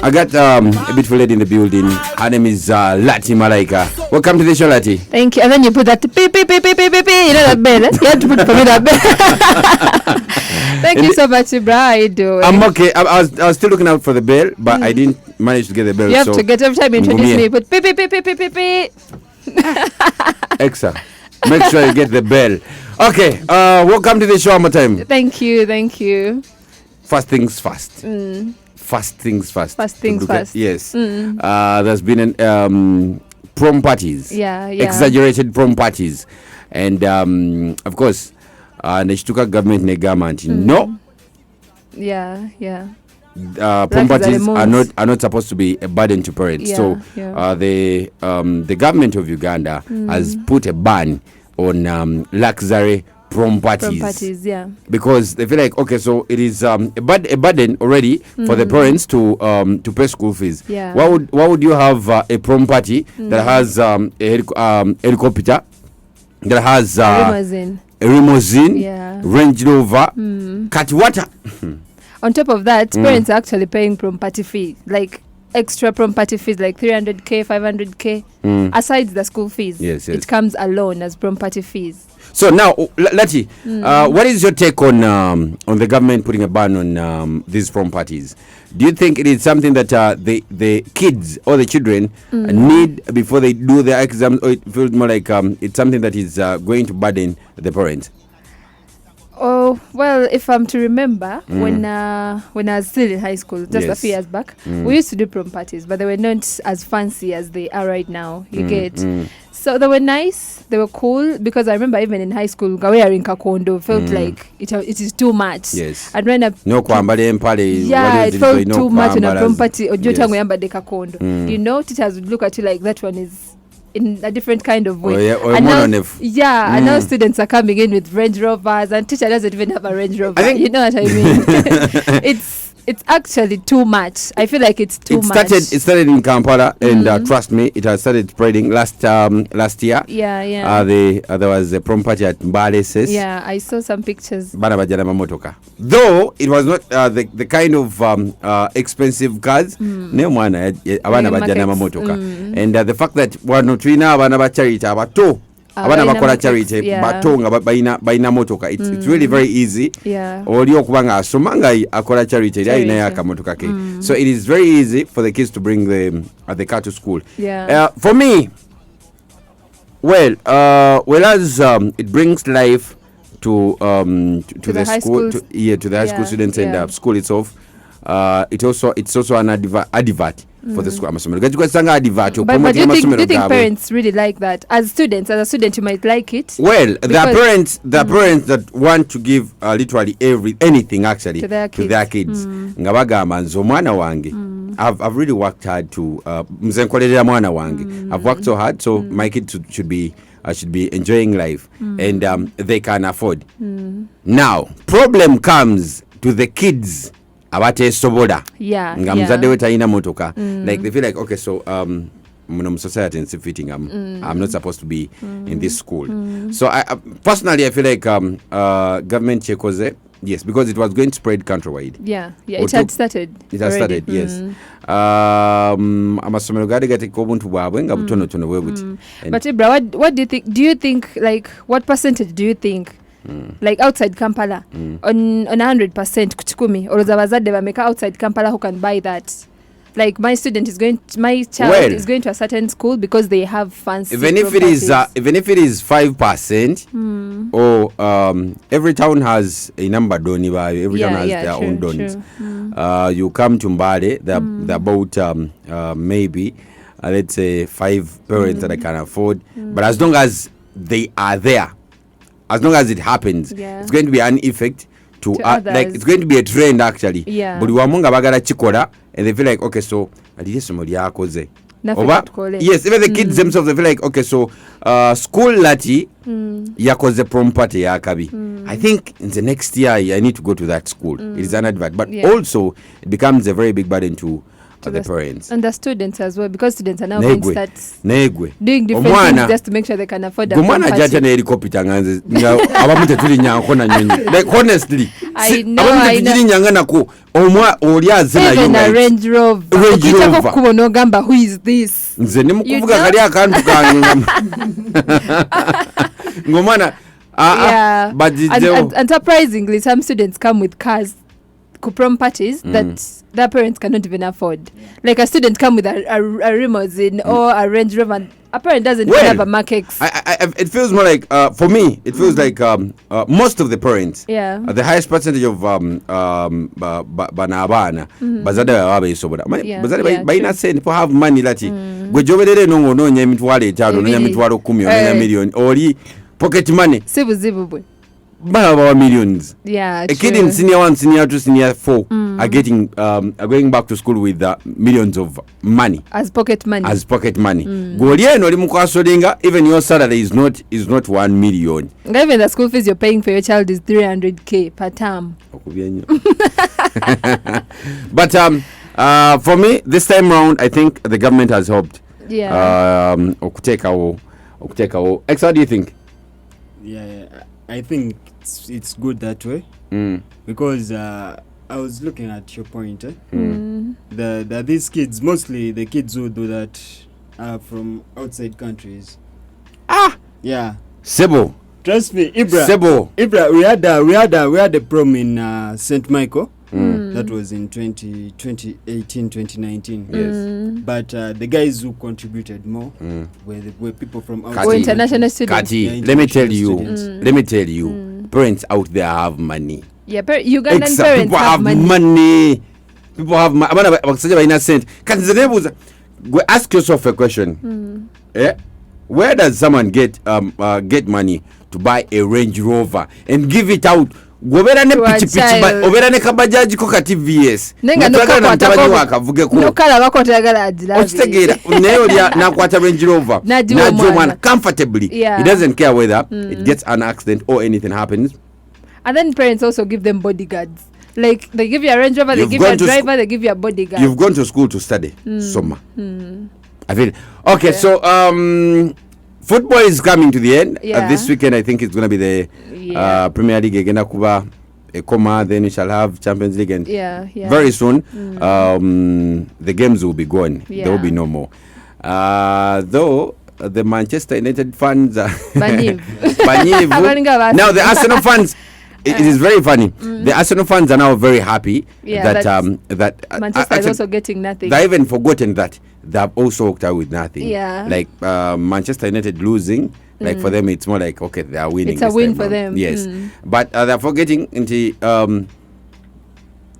I got a beautiful lady in the building. Her name is Lati Malaika. Welcome to the show, Lati. Thank you. And then you put that beep, beep, beep, beep, beep, beep, you know that bell. You have to put for me that bell. Thank you so much, Ibra. How you doing? I'm okay. I was still looking out for the bell, but I didn't manage to get the bell. You have to get every time you introduce me, put beep, beep, beep, beep, beep, beep, beep. Excellent. Make sure you get the bell. Okay. Welcome to the show one more time. Thank you. Thank you. First things first. First things first. First things first. Yes. There's been prom parties. Yeah. Exaggerated prom parties. And of course, Neshtuka government negama no. Yeah. Prom parties are not supposed to be a burden to parents. The government of Uganda has put a ban on luxury prom parties, because they feel like, okay, so it is a burden already for the parents to pay school fees. Why would you have a prom party that has a helicopter, that has a limousine, Range Rover, Katiwata? On top of that, parents are actually paying prom party fee, like extra prom party fees, like 300k, 500k, aside the school fees. Yes. It comes alone as prom party fees. So now, Lati, what is your take on the government putting a ban on these prom parties? Do you think it is something that the kids or the children need before they do their exams, or it feels more like it's something that is going to burden the parents? Oh, well, if I'm to remember, when I was still in high school, just a few years back, we used to do prom parties, but they were not as fancy as they are right now, you get. So they were nice, they were cool, because I remember even in high school, wearing kakondo felt like it is too much. Yes. And when it felt too much in a prom party, or kakondo. You know, teachers would look at you like that one is in a different kind of way. And now students are coming in with Range Rovers, and teacher doesn't even have a Range Rover. You know what I mean? It's actually too much. I feel like it's too much. It started in Kampala, and trust me, it has started spreading last year. There was a prom party at Mbale. Yeah, I saw some pictures. Though it was not the kind of expensive cars. And the fact that one or three now abana charity abato abana bakola charity bato nga bayina motoka, it's really very easy. Oli okubanga asomanga akola charity ayina yaka motoka ke. So it is very easy for the kids to bring the car to school. For me, whereas it brings life to the school, to the high school students and school itself, it's also an advert for the school. But do you think parents really like that? As a student, you might like it. Well, there are parents that want to give literally anything actually to their kids. I've really worked hard to I've worked so hard, so my kids should be enjoying life, and they can afford. Now, problem comes to the kids. Abate soboda. Nga mzade we taina motoka. Like they feel like, okay, so society is fitting. I'm not supposed to be in this school. So I personally I feel like government chekoze, yes, because it was going to spread countrywide. It had started. Yes. Amasomero gade gate kobuntu bwabwe nga butono webuti. But Ibra, what do you think? Do you think, like, what percentage do you think? Like outside Kampala, on 100% kuchukumi or zabazade bameka outside Kampala who can buy that? Like my child is going to a certain school because they have fancy. Even if it is 5%, or every town has a number doni. Every town has their own donis. You come to Mbale, they're about maybe let's say 5 parents that I can afford, but as long as they are there, as long as it happens, it's going to be an effect to like it's going to be a trend actually. But wamunga bagala chikola, and they feel like, okay, so yes, even the kids themselves, they feel like, okay, so school lati yakoze prom party yakabi. I think in the next year I need to go to that school. It is an advert, but also it becomes a very big burden to the parents and the students as well, because students are now going to start doing different things just to make sure they can afford a prom party. Jaja na helicopter nganze abamu tuli nyanko na nyonyi, like honestly I know tuli nyanga nako omwa oli azena even a Range Rover ukitaka kubona ogamba who is this nze ni mukuvuga kali akantu kanga ngomana but and surprisingly some students come with cars prom parties that their parents cannot even afford. Like a student come with a limousine or a Range Rover, and a parent doesn't even have a Mark X. It feels more like for me it feels like most of the parents, the highest percentage of banabana bazada wabe isobola bazada baina send for have money lati gwejoberere nongo nonya emitwalo 5 nonya emitwalo 10 nonya million oli pocket money sibuzibubwe Baba millions. Yeah, a kid in senior 1, senior 2, senior 4 are getting are going back to school with millions of money as pocket money. Golieno limukasolinga, even your salary is not 1 million. Even the school fees you're paying for your child is 300k per term. But for me this time round I think the government has helped. Okuteka. X, what do you think? I think it's good that way because I was looking at your point. These kids, mostly the kids who do that are from outside countries. Yeah. Sebo. Trust me, Ibra. Sebo. Ibra, we had a prom in St. Michael. That was in 2018, 2019. Yes. But the guys who contributed more were people from outside. Or international students. Let me tell you, parents out there have money. Yeah, Ugandan parents have money. People have money. Ask yourself a question. Where does someone get money to buy a Range Rover and give it out? Gobera ne pichipichi ba obera ne kabajaji ko ka TVS notagala ntabanyi wakavuge ko nokala bakotagala adila ochitegera neyo lya nakwata Range Rover najjo mwana comfortably. He doesn't care whether it gets an accident or anything happens. And then parents also give them bodyguards. Like they give you a Range Rover, they give you a driver, they give you a bodyguard. You've gone to school to study summer. I feel okay. So football is coming to the end. This weekend I think it's going to be the Premier League again. Kuba Ekoma, then we shall have Champions League and very soon the games will be gone. There will be no more. Though the Manchester United fans are now the Arsenal fans. It is very funny. The Arsenal fans are now very happy that Manchester is also getting nothing. They've even forgotten that they've also walked out with nothing. Like Manchester United losing, like for them it's more like okay, they are winning. It's a win for them. Yes, but they're forgetting into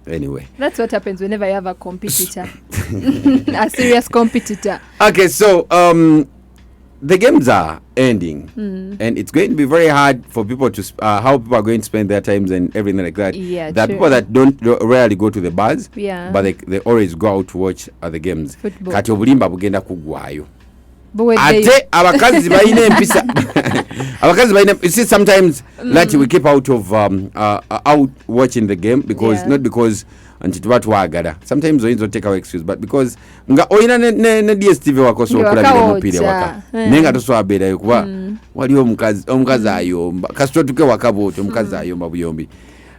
anyway. That's what happens whenever you have a competitor, a serious competitor. Okay, so the games are ending and it's going to be very hard for people to how people are going to spend their times and everything like that. There are people that don't rarely go to the bars, but they always go out to watch the games. Kati obulimba bugenda kugwayo. Ate abakazi bayine empisa. Abakazi bayine, you see sometimes that we keep out of out watching the game because not because sometimes we don't take our excuse, but because nga oyina ne DSTV wako so kulabira mupire waka nenga to so abera yokuba wali omukazi ayomba kasito tuke wakaboto omukazi ayomba buyombi.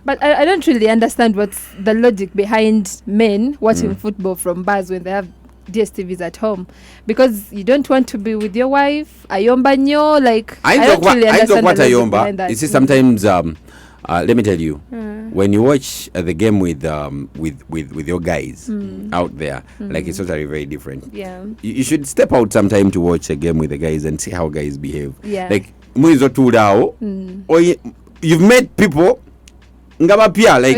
But I don't really understand what's the logic behind men watching football from bars when they have DSTVs at home, because you don't want to be with your wife ayomba nyo, like I don't really understand what ayomba. You see sometimes let me tell you, when you watch the game with your guys out there, like it's totally very different. You should step out sometime to watch a game with the guys and see how guys behave. Like muizo tulao or you've met people ngabapia like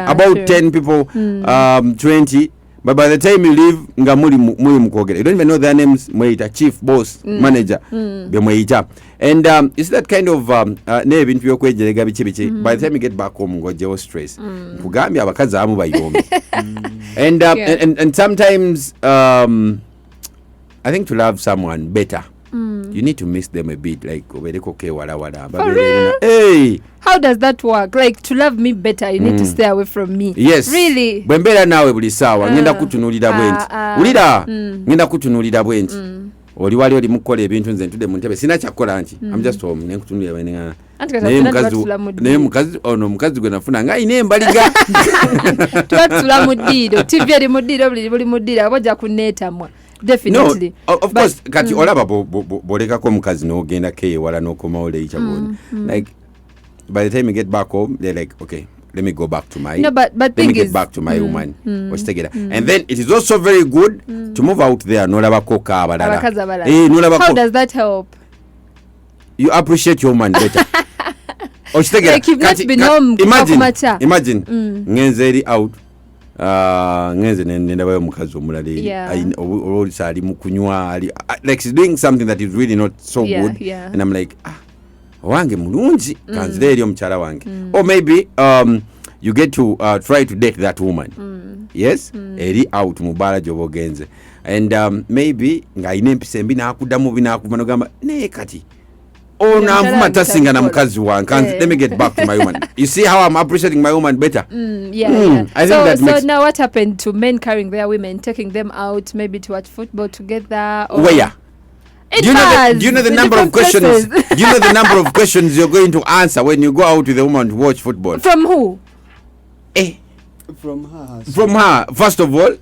about 10 people 20, but by the time you leave ngamuli mukogera, you don't even know their names. Mweita chief, boss, manager bemweita. And it's that kind of name into your kwejega bichi. By the time you get back home ngoje stress kugambi abakazi amu bayombi. And sometimes I think to love someone better you need to miss them a bit, like okay, wala. For real? Hey, how does that work? Like, to love me better, you need to stay away from me. Yes, really. Bwembera nawe buli sawa ngenda kutunulira bwenti ulira ngenda kutunulira bwenti oli wali oli mukola ebintu nze ntude mu ntebe sina kyakola nti I'm just home ne kutunulira bene naye mukazi gwe nafuna nga ine embaliga twatula mu ddiiro TV eri mu ddiiro buli mu ddiiro abajja kuneetamwa. Definitely. No, of course, kati olaba bolekako mukazi n'ogenda keye wala n'okomawo leicha boni. Like, by the time you get back home, they're like, okay, let me go back to my woman. And then it is also very good to move out there. How does that help? You appreciate your woman better. Like you've not been home. Imagine ngenzeri out. Ngenze nenda bayo mukazi omulale olisa ali mukunywa like she's doing something that is really not so good, and I'm like wange mulungi kanzire eri omukyala wange. Or maybe you get to try to date that woman. Yes, eri out mubala jobogenze, and maybe nga ine empisa embi nakudamu binakuva nogamba ne kati navuma tasinga na mukazi wange. Let me get back to my woman. You see how I'm appreciating my woman better? I think that so now what happened to men carrying their women, taking them out maybe to watch football together? Or where? Do you know the number of questions? Do you know the number of questions you're going to answer when you go out with a woman to watch football? From who? From her. From her. First of all,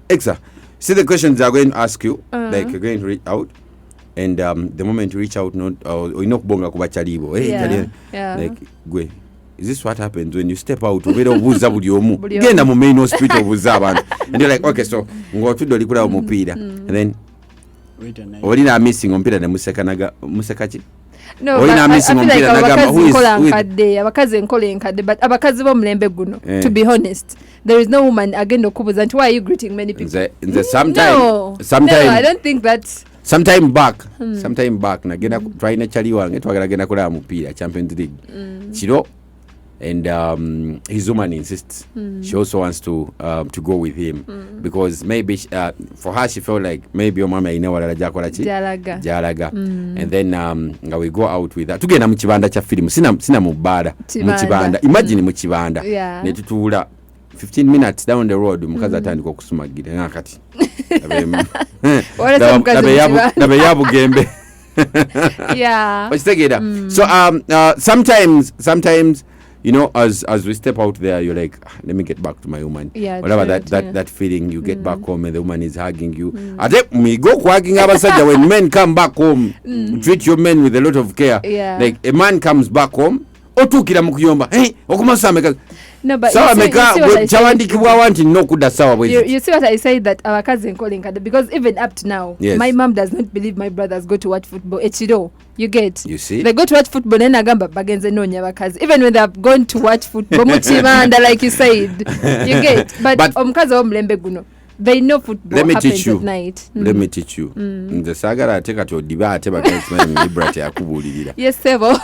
Exa, see the questions they're going to ask you. Like you're going to reach out. And the moment you reach out, inokubonga kubachalibo. Like, gwe, is this what happens when you step out? Ubuza buli omu. Genda mu main hospital obuza abantu. And you're like, okay, so ngotudo likula omupira. And then olina missing ompira ne musekachi. No, but I feel like abakazi nkole nkade, but abakazi bomulembe guno, to be honest, there is no woman again okubuza nti why are you greeting many people? Sometime I don't think that's sometime back nagenda trying chali wange twagala genda kola mupira Champions League chiro, and his woman insists she also wants to go with him because maybe for her she felt like maybe your mama inawala jakola chi jalaga and then we go out with her tugenda mu kibanda cha film sina mubara mu kibanda, imagine mu kibanda ne tutula 15 minutes down the road mukazi atandika okusumagira ngakati nabe yabugembe. So sometimes you know, as we step out there, you're like, let me get back to my woman. Whatever that feeling, you get back home and the woman is hugging you. I think we go hugging abasajja when men come back home. Treat your men with a lot of care. Like a man comes back home, otukira mukuyomba. Hey, okumasame. No, but you see what I say, that our cousin calling her, because even up to now, my mom does not believe my brothers go to watch football. Echiro, you get? You see? They go to watch football and agamba bagenze no nyabakazi. Even when they have gone to watch football, muchimanda like you said, you get? But omkazi omlembe guno, they know football happens at night. Let me teach you. The sagara ateka to dibate bagenze liberate akubulirira. Yes, Sebo.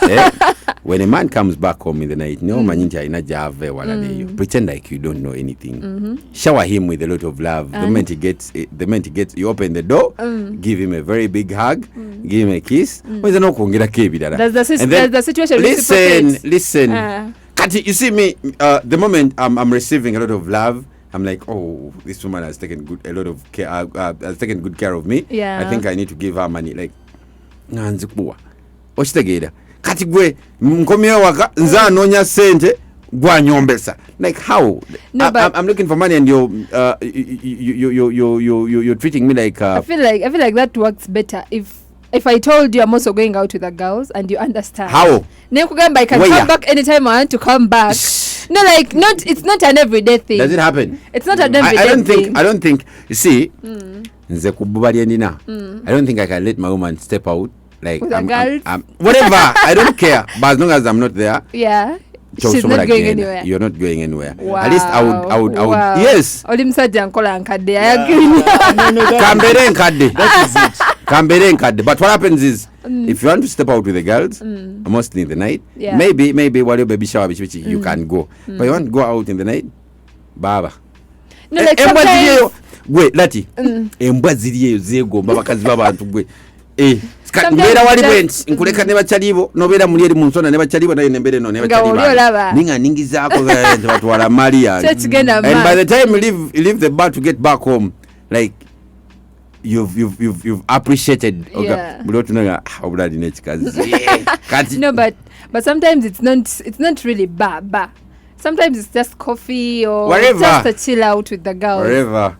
When a man comes back home in the night, no manyinja ina jave wala leyo. Pretend like you don't know anything. Shower him with a lot of love. The moment he gets, you open the door, give him a very big hug, give him a kiss. Does the situation listen. Kati, you see me, the moment I'm receiving a lot of love, I'm like, oh, this woman has taken good care of me. I think I need to give her money. Like, nanzikuwa. Ochitegeda. Kati gwe mkomyo waka nza nonya sente gwa nyombesa. Like how? No, I'm looking for money and you're treating me like I feel like that works better if I told you I'm also going out with the girls and you understand. How? Nekugamba I can come back anytime I want to come back. No, like it's not an everyday thing. Does it happen? It's not an everyday thing. I don't think you see nze kububali ndina. I don't think I can let my woman step out. Like I'm whatever. I don't care, but as long as I'm not there, she's not going anywhere. You're not going anywhere. Wow. At least I would. Yes. Olimsajja nkola nkadde. I agree. Kambere nkadde. That is it. Kambere nkadde. But what happens is, if you want to step out with the girls, mostly in the night, maybe while your baby shower, you can go. But you want to go out in the night, baba. No, like sometimes. Wait, Lati. Embwa ziriyo zegomba bakazi babantu gwe. mbeera wali bwenti nkuleka ne bakyalibo nobeera muli eri mu nsonda ne bakyalibo naye nembeera eno ne bakyalibo ningizaako batwala mali yange. And by the time you leave the bar to get back home, like you've appreciated. No, but sometimes it's not really bar. Sometimes it's just coffee or whatever. Just a chill out with the girls. Whatever.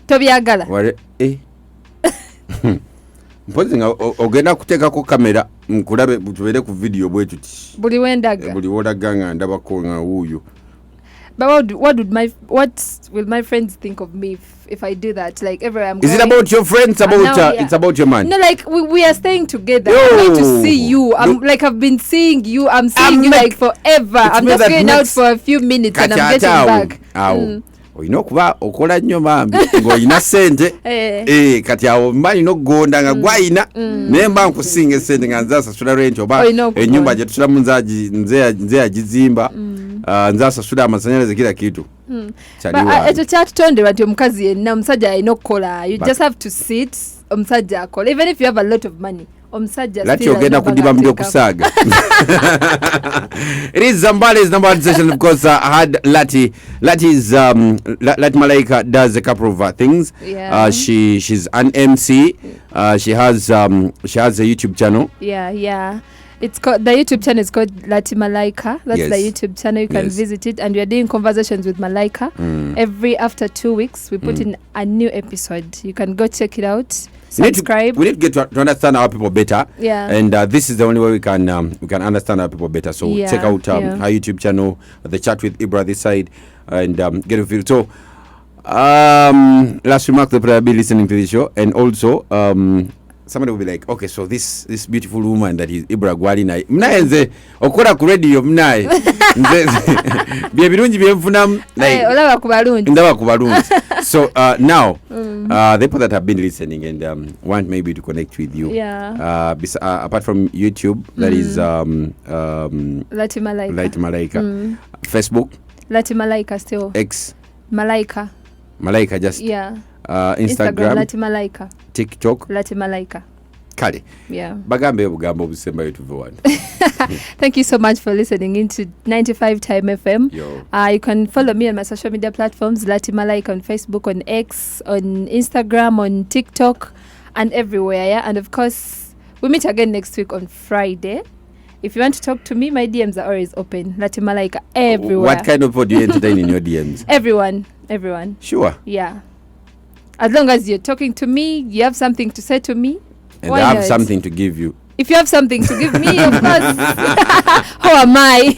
Tobyagala. Mpozi nga ogenda kuteekako kamera nkulabe tubeere ku video bwe tuti buli wendaga buli wodaga nga ndabako nga wuuyo. But what will my friends think of me if I do that? Like everywhere I'm going. Is it about your friends? It's about your man? No, like we are staying together. I'm going to see you. I've been seeing you. I'm seeing you like forever. I'm just going out for a few minutes and I'm getting back. Olina okuba okola nnyo mambi ng'olina ssente kati awo mba alina okugonda nga gwayina naye mba nkusinga essente nga nze asasula rent oba ennyumba gye tusulamu nze yagizimba nze asasula amasanyalaze kila kitu ekyo kyatutonderwa nti omukazi yenna omusajja alina okukola. You just have to sit omusajja akola even if you have a lot of money. Lati ogenda kudiba muli okusaaga. It is Zambale's number one session. Of course, I had Lati. Lati Malaika does a couple of things. Yeah. She's an MC. She has a YouTube channel. Yeah. It's called, the YouTube channel is called Lati Malaika. That's the YouTube channel. You can visit it, and we are doing conversations with Malaika every after 2 weeks. We put in a new episode. You can go check it out. Subscribe. We need to get to understand our people better. Yeah. And this is the only way we can understand our people better. So check out our YouTube channel, the chat with Ibra this side, and get a feel. So last remark, the player be listening to the show, and also somebody will be like, okay, so this beautiful woman that is Ibra Gwalina mnaenze okola ku radio mnae bye birungi byenfunamu like olaba ku balungi ndaba ku balungi. So now the people that have been listening and want maybe to connect with you apart from YouTube, that is Lati Malaika. Facebook Lati Malaika, still X Malaika just Instagram Lati Malaika, TikTok Lati Malaika. Kale. Yeah. Bagambe bugambo busemba yetuve. Thank you so much for listening into 95 Time FM. You can follow me on my social media platforms, Lati Malaika, on Facebook, on X, on Instagram, on TikTok, and everywhere. Yeah, and of course we meet again next week on Friday. If you want to talk to me, my DMs are always open. Lati Malaika everywhere. What kind of people do you entertain in your DMs? Everyone. Sure. Yeah. As long as you're talking to me, you have something to say to me. And I have something to give you. If you have something to give me, of course. Who am I?